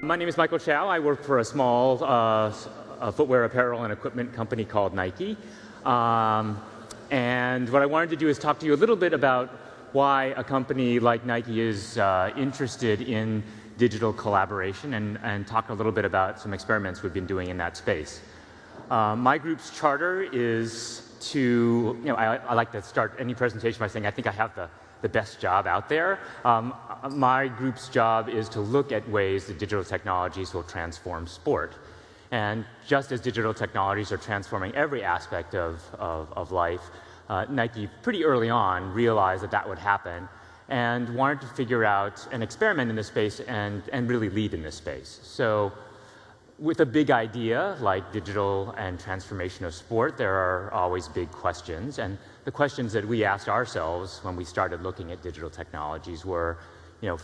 My name is Michael Tchao. I work for a small footwear apparel and equipment company called Nike. And what I wanted to do is talk to you a little bit about why a company like Nike is interested in digital collaboration and talk a little bit about some experiments we've been doing in that space. My group's charter is to, I like to start any presentation by saying I think I have the best job out there. My group's job is to look at ways that digital technologies will transform sport. And just as digital technologies are transforming every aspect of life, Nike pretty early on realized that that would happen and wanted to figure out an experiment in this space and really lead in this space. So with a big idea like digital and transformation of sport, there are always big questions. And the questions that we asked ourselves when we started looking at digital technologies were,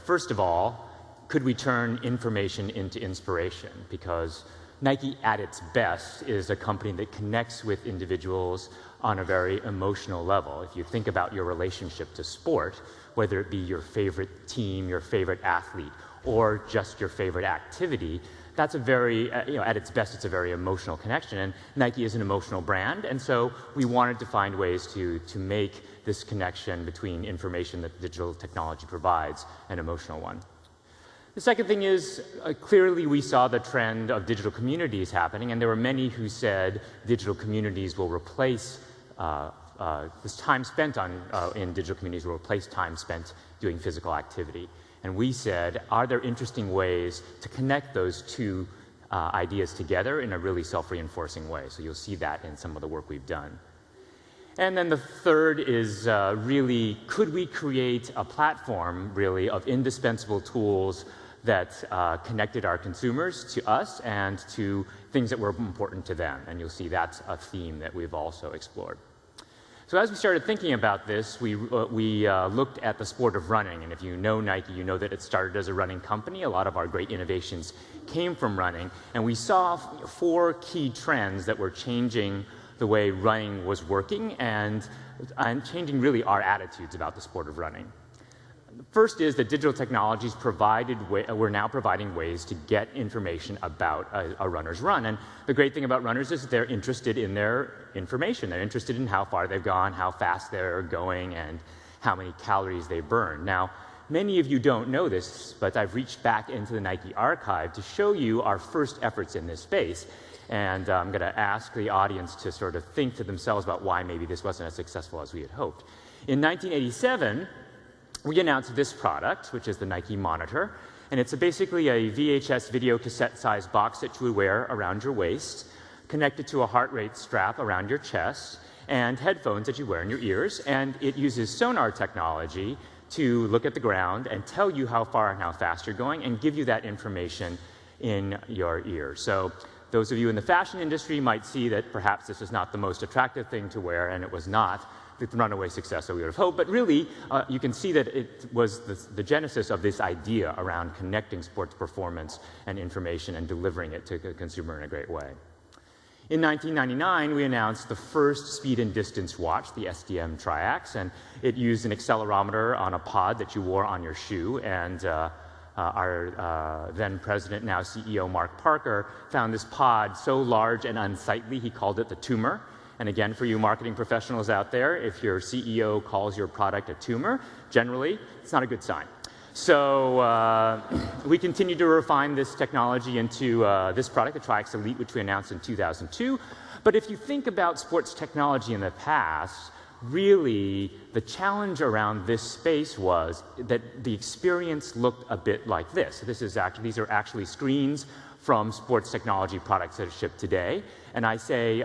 first of all, could we turn information into inspiration? Because Nike at its best is a company that connects with individuals on a very emotional level. If you think about your relationship to sport, whether it be your favorite team, your favorite athlete, or just your favorite activity, that's a very, at its best, it's a very emotional connection. And Nike is an emotional brand, and so we wanted to find ways to make this connection between information that digital technology provides an emotional one. The second thing is, clearly we saw the trend of digital communities happening, and there were many who said digital communities will replace, this time spent in digital communities will replace time spent doing physical activity. And we said, are there interesting ways to connect those two ideas together in a really self-reinforcing way? So you'll see that in some of the work we've done. And then the third is really, could we create a platform, really, of indispensable tools that connected our consumers to us and to things that were important to them? And you'll see that's a theme that we've also explored. So as we started thinking about this, we looked at the sport of running. And if you know Nike, you know that it started as a running company. A lot of our great innovations came from running. And we saw 4 key trends that were changing the way running was working and changing really our attitudes about the sport of running. First is that digital technologies we're now providing ways to get information about a runner's run. And the great thing about runners is that they're interested in their information. They're interested in how far they've gone, how fast they're going, and how many calories they burn. Now, many of you don't know this, but I've reached back into the Nike archive to show you our first efforts in this space. And I'm going to ask the audience to sort of think to themselves about why maybe this wasn't as successful as we had hoped. In 1987, we announced this product, which is the Nike Monitor. And it's basically a VHS video cassette-sized box that you would wear around your waist, connected to a heart rate strap around your chest, and headphones that you wear in your ears. And it uses sonar technology to look at the ground and tell you how far and how fast you're going and give you that information in your ear. So those of you in the fashion industry might see that perhaps this is not the most attractive thing to wear, and it was not the runaway success that we would have hoped. But really, you can see that it was the genesis of this idea around connecting sports performance and information and delivering it to the consumer in a great way. In 1999, we announced the first speed and distance watch, the SDM Triax, and it used an accelerometer on a pod that you wore on your shoe. And our then president, now CEO, Mark Parker, found this pod so large and unsightly, he called it the tumor. And again, for you marketing professionals out there, if your CEO calls your product a tumor, generally, it's not a good sign. So we continue to refine this technology into this product, the Triax Elite, which we announced in 2002. But if you think about sports technology in the past, really, the challenge around this space was that the experience looked a bit like this. These are actually screens from sports technology products that are shipped today. And I say,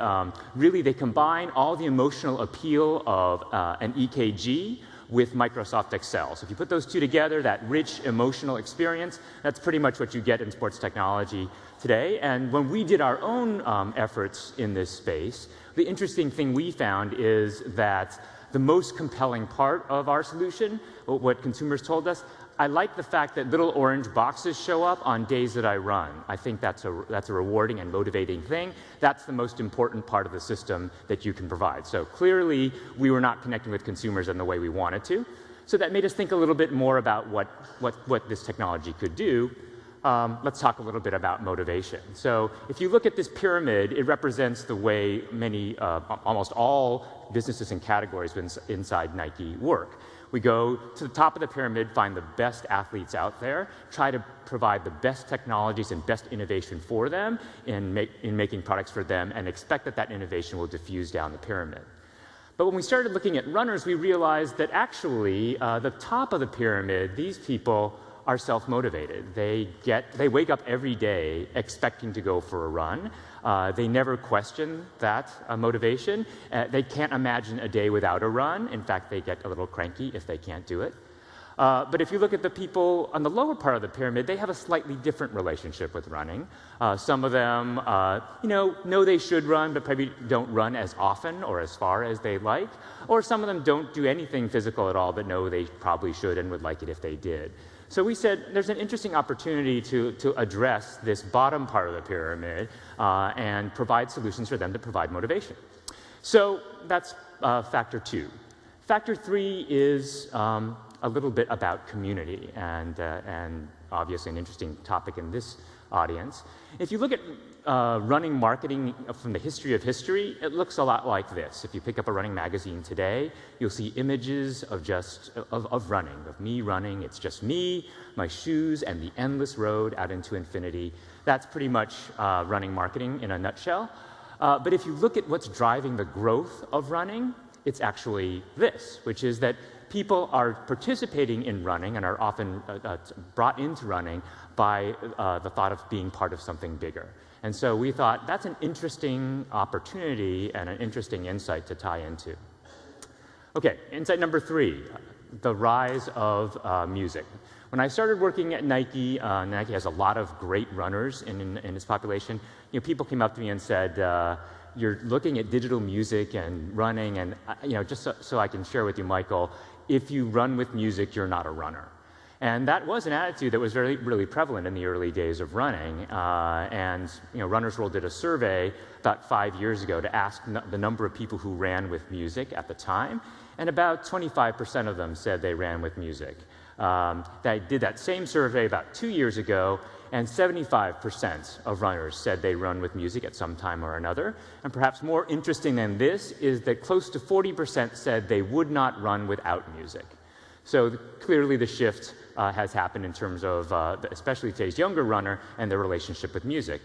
really, they combine all the emotional appeal of an EKG with Microsoft Excel. So if you put those two together, that rich emotional experience, that's pretty much what you get in sports technology today. And when we did our own efforts in this space, the interesting thing we found is that the most compelling part of our solution, what consumers told us, I like the fact that little orange boxes show up on days that I run. I think that's a rewarding and motivating thing. That's the most important part of the system that you can provide. So clearly, we were not connecting with consumers in the way we wanted to. So that made us think a little bit more about what this technology could do. let's talk a little bit about motivation. So if you look at this pyramid, it represents the way almost all businesses and categories inside Nike work. We go to the top of the pyramid, find the best athletes out there, try to provide the best technologies and best innovation for them in making products for them, and expect that that innovation will diffuse down the pyramid. But when we started looking at runners, we realized that actually the top of the pyramid, these people are self-motivated. They wake up every day expecting to go for a run. They never question that motivation. They can't imagine a day without a run. In fact, they get a little cranky if they can't do it. But if you look at the people on the lower part of the pyramid, they have a slightly different relationship with running. Some of them, know they should run, but probably don't run as often or as far as they like. Or some of them don't do anything physical at all, but know they probably should and would like it if they did. So we said there's an interesting opportunity to address this bottom part of the pyramid and provide solutions for them to provide motivation. So that's factor 2. Factor 3 is a little bit about community, and obviously an interesting topic in this audience. If you look at running marketing from the history of history, it looks a lot like this. If you pick up a running magazine today, you'll see images of running, of me running. It's just me, my shoes, and the endless road out into infinity. That's pretty much running marketing in a nutshell. But if you look at what's driving the growth of running, it's actually this, which is that people are participating in running and are often brought into running by the thought of being part of something bigger. And so we thought that's an interesting opportunity and an interesting insight to tie into. Okay, insight number 3, the rise of music. When I started working at Nike, Nike has a lot of great runners in its population. People came up to me and said, you're looking at digital music and running, and just so I can share with you, Michael, if you run with music, you're not a runner. And that was an attitude that was really prevalent in the early days of running. Runner's World did a survey about 5 years ago to ask the number of people who ran with music at the time, and about 25% of them said they ran with music. They did that same survey about 2 years ago, and 75% of runners said they run with music at some time or another. And perhaps more interesting than this is that close to 40% said they would not run without music. So clearly the shift has happened in terms of especially today's younger runner and their relationship with music.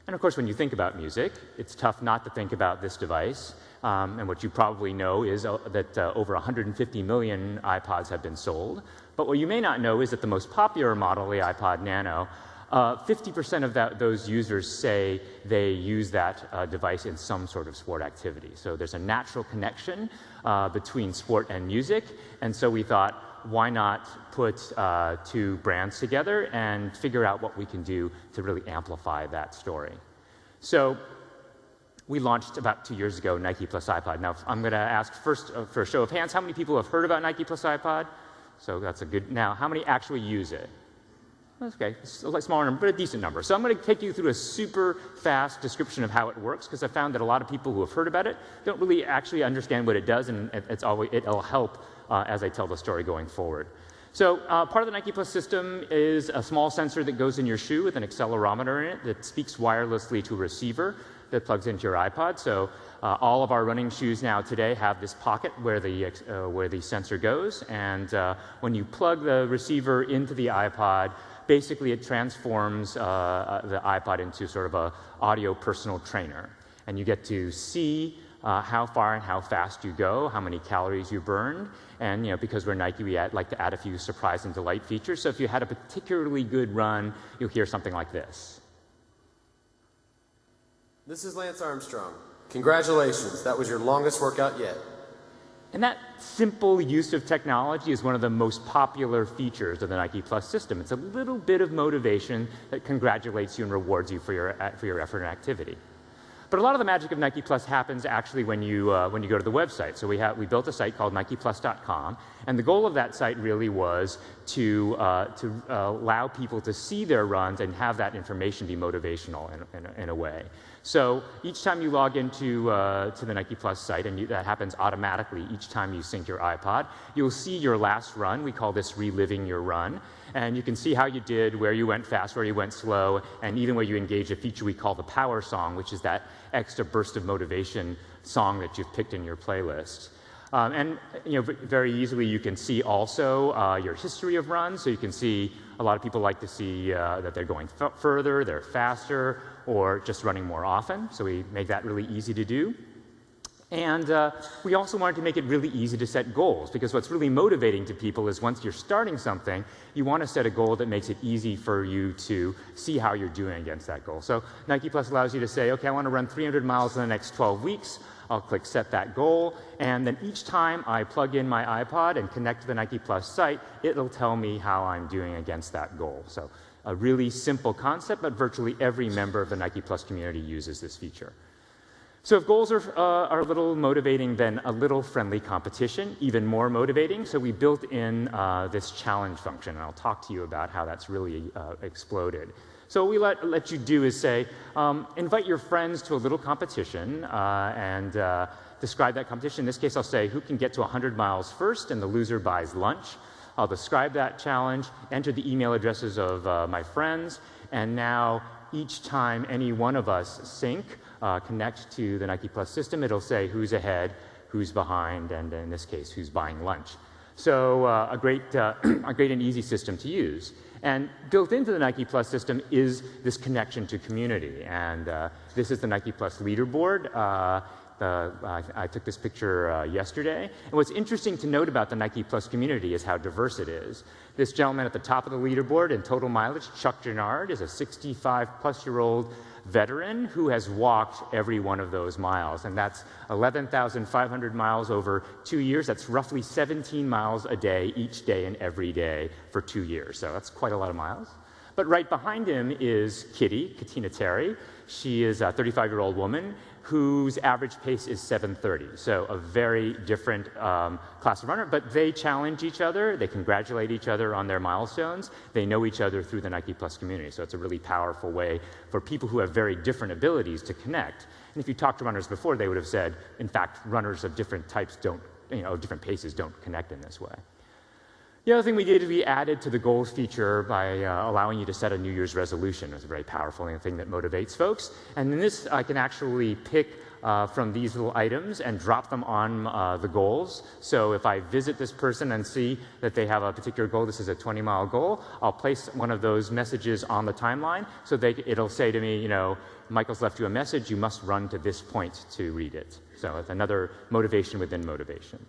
And of course, when you think about music, it's tough not to think about this device. And what you probably know is that over 150 million iPods have been sold. But what you may not know is that the most popular model, the iPod Nano, 50% of those users say they use that device in some sort of sport activity. So there's a natural connection between sport and music. And so we thought, why not put two brands together and figure out what we can do to really amplify that story. So we launched about 2 years ago Nike+iPod. Now, I'm going to ask first for a show of hands, how many people have heard about Nike+iPod? So that's a good, now, how many actually use it? Okay, it's a smaller number, but a decent number. So I'm going to take you through a super fast description of how it works, because I found that a lot of people who have heard about it don't really actually understand what it does, and it'll help as I tell the story going forward. So part of the Nike+ system is a small sensor that goes in your shoe with an accelerometer in it that speaks wirelessly to a receiver that plugs into your iPod. So all of our running shoes now today have this pocket where the sensor goes, and when you plug the receiver into the iPod, basically it transforms the iPod into sort of an audio personal trainer. And you get to see how far and how fast you go, how many calories you burned. And because we're Nike, we like to add a few surprise and delight features. So if you had a particularly good run, you'll hear something like this. This is Lance Armstrong. Congratulations, that was your longest workout yet. And that simple use of technology is one of the most popular features of the Nike+ system. It's a little bit of motivation that congratulates you and rewards you for your effort and activity. But a lot of the magic of Nike+ happens actually when you go to the website. So we built a site called Nike+.com, and the goal of that site really was to allow people to see their runs and have that information be motivational in a way. So each time you log into to the Nike+ site, and that happens automatically each time you sync your iPod, you'll see your last run. We call this reliving your run. And you can see how you did, where you went fast, where you went slow, and even where you engaged a feature we call the power song, which is that extra burst of motivation song that you've picked in your playlist. And very easily you can see also your history of runs. So you can see a lot of people like to see that they're going further, they're faster, or just running more often. So we make that really easy to do. And we also wanted to make it really easy to set goals, because what's really motivating to people is once you're starting something, you want to set a goal that makes it easy for you to see how you're doing against that goal. So Nike+ allows you to say, okay, I want to run 300 miles in the next 12 weeks. I'll click set that goal, and then each time I plug in my iPod and connect to the Nike+ site, it'll tell me how I'm doing against that goal. So a really simple concept, but virtually every member of the Nike+ community uses this feature. So if goals are a little motivating, then a little friendly competition, even more motivating. So we built in this challenge function, and I'll talk to you about how that's really exploded. So what we let you do is say, invite your friends to a little competition and describe that competition. In this case, I'll say, who can get to 100 miles first, and the loser buys lunch. I'll describe that challenge, enter the email addresses of my friends, and now each time any one of us sync, connect to the Nike+ system, it'll say who's ahead, who's behind, and in this case, who's buying lunch. So a great and easy system to use. And built into the Nike+ system is this connection to community. And this is the Nike+ leaderboard. I took this picture yesterday. And what's interesting to note about the Nike+ community is how diverse it is. This gentleman at the top of the leaderboard in total mileage, Chuck Gennard, is a 65-plus-year-old veteran who has walked every one of those miles. And that's 11,500 miles over 2 years. That's roughly 17 miles a day, each day and every day for 2 years. So that's quite a lot of miles. But right behind him is Kitty, Katina Terry. She is a 35-year-old woman whose average pace is 7:30. So a very different class of runner, but they challenge each other. They congratulate each other on their milestones. They know each other through the Nike+ community. So it's a really powerful way for people who have very different abilities to connect. And if you talked to runners before, they would have said, in fact, runners of different types don't, different paces don't connect in this way. The other thing we did is we added to the goals feature by allowing you to set a New Year's resolution. It's a very powerful thing that motivates folks. And in this, I can actually pick from these little items and drop them on the goals. So if I visit this person and see that they have a particular goal, this is a 20-mile goal, I'll place one of those messages on the timeline so it'll say to me, Michael's left you a message, you must run to this point to read it. So it's another motivation within motivation.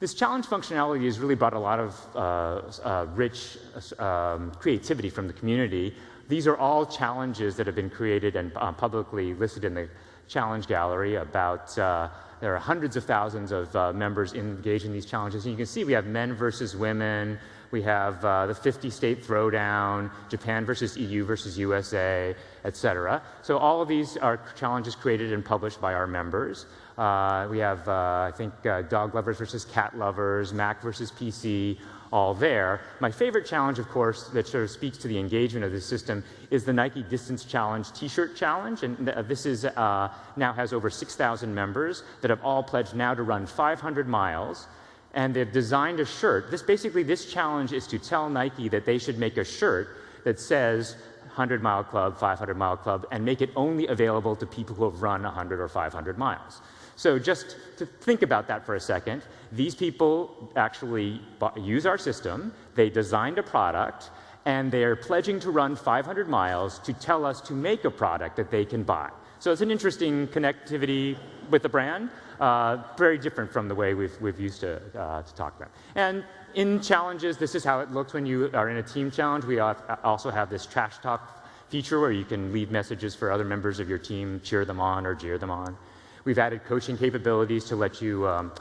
This challenge functionality has really brought a lot of rich creativity from the community. These are all challenges that have been created and publicly listed in the challenge gallery. There are hundreds of thousands of members engaged in these challenges. And you can see we have men versus women. We have the 50-state throwdown, Japan versus EU versus USA, etc. So all of these are challenges created and published by our members. We have, I think, dog lovers versus cat lovers, Mac versus PC, all there. My favorite challenge, of course, that sort of speaks to the engagement of this system is the Nike Distance Challenge T-shirt challenge. And this is now has over 6,000 members that have all pledged now to run 500 miles. And they've designed a shirt. This challenge is to tell Nike that they should make a shirt that says 100-mile club, 500-mile club, and make it only available to people who have run 100 or 500 miles. So just to think about that for a second, these people actually use our system, they designed a product, and they're pledging to run 500 miles to tell us to make a product that they can buy. So it's an interesting connectivity with the brand, very different from the way we've used to talk about. And in challenges, this is how it looks when you are in a team challenge. We also have this trash talk feature where you can leave messages for other members of your team, cheer them on or jeer them on. We've added coaching capabilities to let you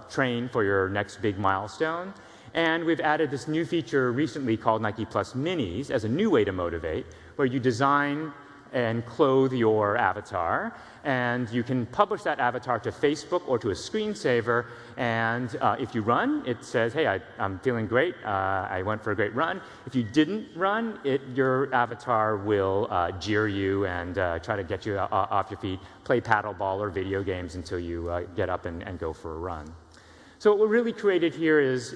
train for your next big milestone. And we've added this new feature recently called Nike+ Minis as a new way to motivate, where you design and clothe your avatar. And you can publish that avatar to Facebook or to a screensaver. And if you run, it says, hey, I'm feeling great. I went for a great run. If you didn't run, your avatar will jeer you and try to get you off your feet, play paddleball or video games until you get up and go for a run. So what we really created here is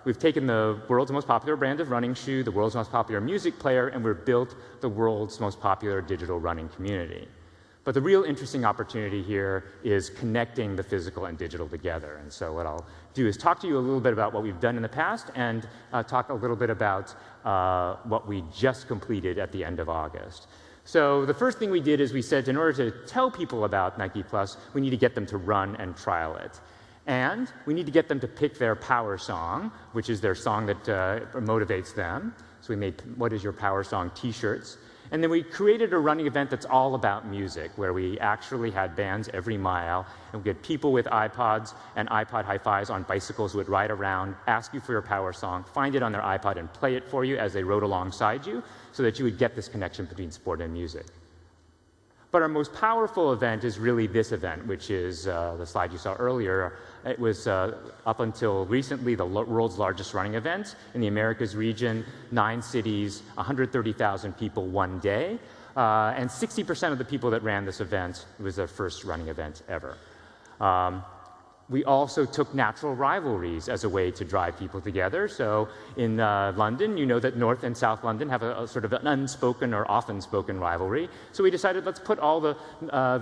we've taken the world's most popular brand of running shoe, the world's most popular music player, and we've built the world's most popular digital running community. But the real interesting opportunity here is connecting the physical and digital together. And so what I'll do is talk to you a little bit about what we've done in the past and talk a little bit about what we just completed at the end of August. So the first thing we did is we said in order to tell people about Nike+, we need to get them to run and trial it. And we need to get them to pick their power song, which is their song that motivates them. So we made What Is Your Power Song t-shirts. And then we created a running event that's all about music, where we actually had bands every mile, and we had people with iPods and iPod hi-fis on bicycles who would ride around, ask you for your power song, find it on their iPod, and play it for you as they rode alongside you, so that you would get this connection between sport and music. But our most powerful event is really this event, which is the slide you saw earlier. It was, up until recently, the world's largest running event in the Americas region, 9 cities, 130,000 people one day. And 60% of the people that ran this event, it was their first running event ever. We also took natural rivalries as a way to drive people together. So in London, you know that North and South London have a sort of an unspoken or often spoken rivalry. So we decided let's put all the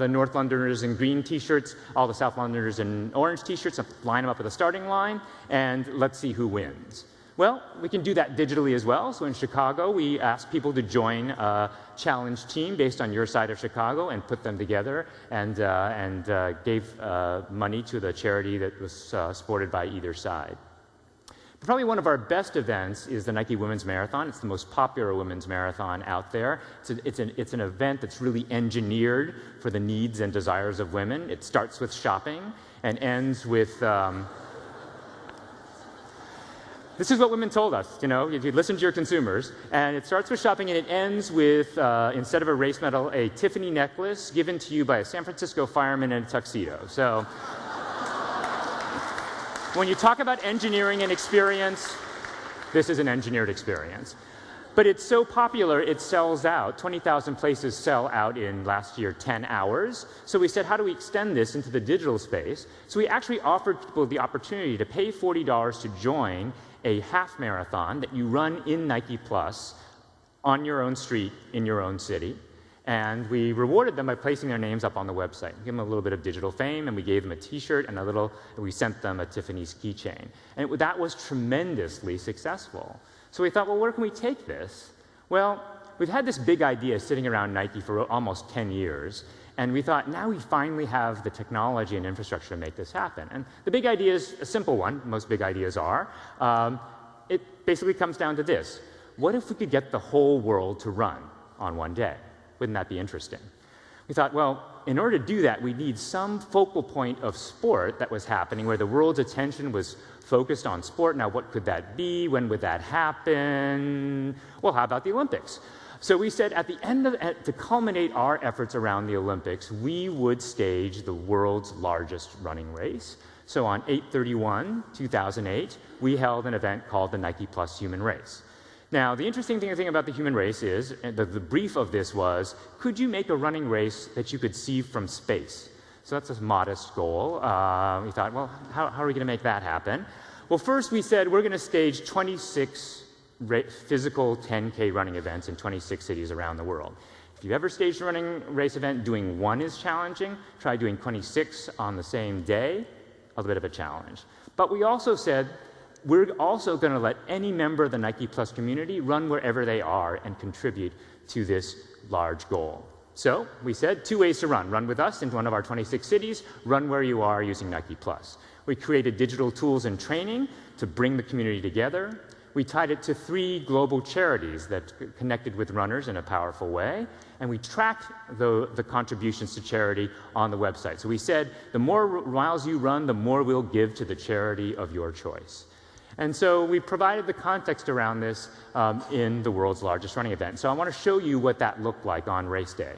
North Londoners in green t-shirts, all the South Londoners in orange t-shirts, and line them up with a starting line, and let's see who wins. Well, we can do that digitally as well. So in Chicago, we asked people to join a challenge team based on your side of Chicago and put them together and gave money to the charity that was supported by either side. But probably one of our best events is the Nike Women's Marathon. It's the most popular women's marathon out there. It's an event that's really engineered for the needs and desires of women. It starts with shopping and ends with... This is what women told us, you know, you listen to your consumers. And it starts with shopping and it ends with, instead of a race medal, a Tiffany necklace given to you by a San Francisco fireman in a tuxedo. So when you talk about engineering and experience, this is an engineered experience. But it's so popular, it sells out. 20,000 places sell out in, last year, 10 hours. So we said, how do we extend this into the digital space? So we actually offered people the opportunity to pay $40 to join a half marathon that you run in Nike+ on your own street in your own city. And we rewarded them by placing their names up on the website. We gave them a little bit of digital fame, and we gave them a t-shirt and we sent them a Tiffany's keychain. And that was tremendously successful. So we thought, well, where can we take this? Well, we've had this big idea sitting around Nike for almost 10 years. And we thought, now we finally have the technology and infrastructure to make this happen. And the big idea is a simple one. Most big ideas are. It basically comes down to this. What if we could get the whole world to run on one day? Wouldn't that be interesting? We thought, well, in order to do that, we need some focal point of sport that was happening where the world's attention was focused on sport. Now, what could that be? When would that happen? Well, how about the Olympics? So we said at the end to culminate our efforts around the Olympics, we would stage the world's largest running race. So on 8/31/2008, we held an event called the Nike+ Human Race. Now, the interesting thing about the human race is, the brief of this was, could you make a running race that you could see from space? So that's a modest goal. We thought, well, how are we going to make that happen? Well, first we said we're going to stage 26 physical 10K running events in 26 cities around the world. If you've ever staged a running race event, doing one is challenging. Try doing 26 on the same day, a little bit of a challenge. But we also said we're also going to let any member of the Nike+ community run wherever they are and contribute to this large goal. So we said 2 ways to run. Run with us in one of our 26 cities, run where you are using Nike+. We created digital tools and training to bring the community together. We tied it to 3 global charities that connected with runners in a powerful way, and we tracked the contributions to charity on the website. So we said, the more miles you run, the more we'll give to the charity of your choice. And so we provided the context around this in the world's largest running event. So I want to show you what that looked like on race day.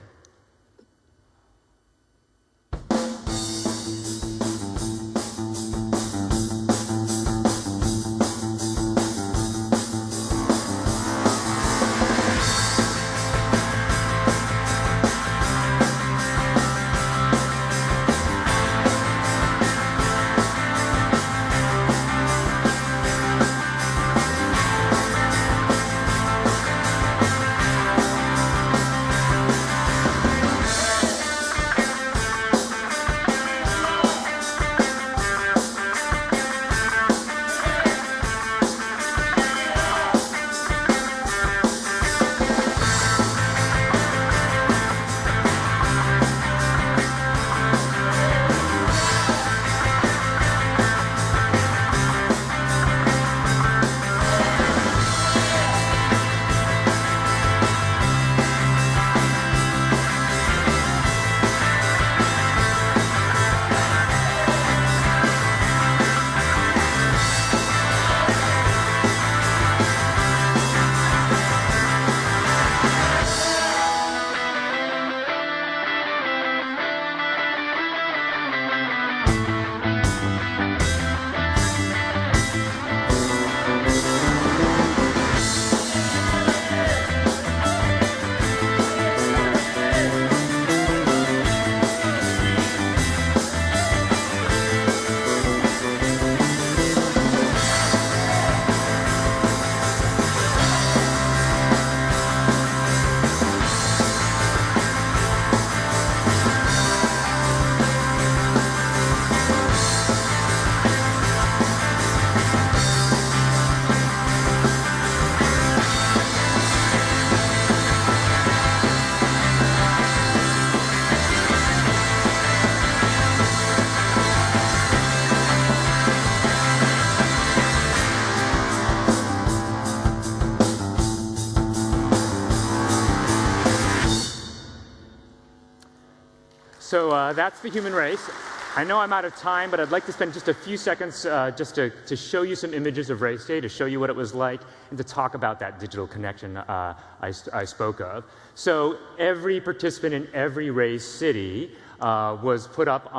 So that's the human race. I know I'm out of time, but I'd like to spend just a few seconds just to show you some images of race day, to show you what it was like, and to talk about that digital connection I spoke of. So every participant in every race city was put up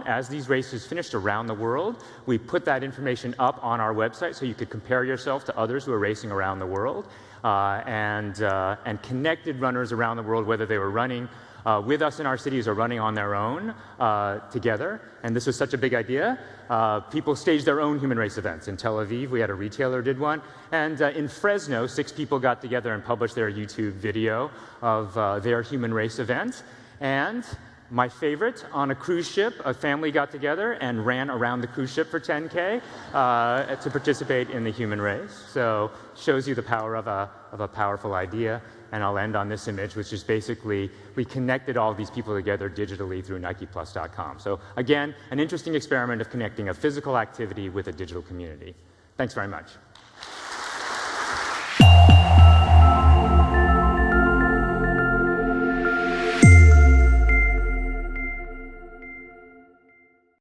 as these races finished around the world. We put that information up on our website so you could compare yourself to others who are racing around the world, and connected runners around the world, whether they were running with us in our cities or running on their own together. And this was such a big idea. People staged their own human race events. In Tel Aviv, we had a retailer did one. And in Fresno, 6 people got together and published their YouTube video of their human race event. And my favorite, on a cruise ship, a family got together and ran around the cruise ship for 10K to participate in the human race. So shows you the power of a powerful idea. And I'll end on this image, which is basically we connected all these people together digitally through Nike+.com. So again, an interesting experiment of connecting a physical activity with a digital community. Thanks very much.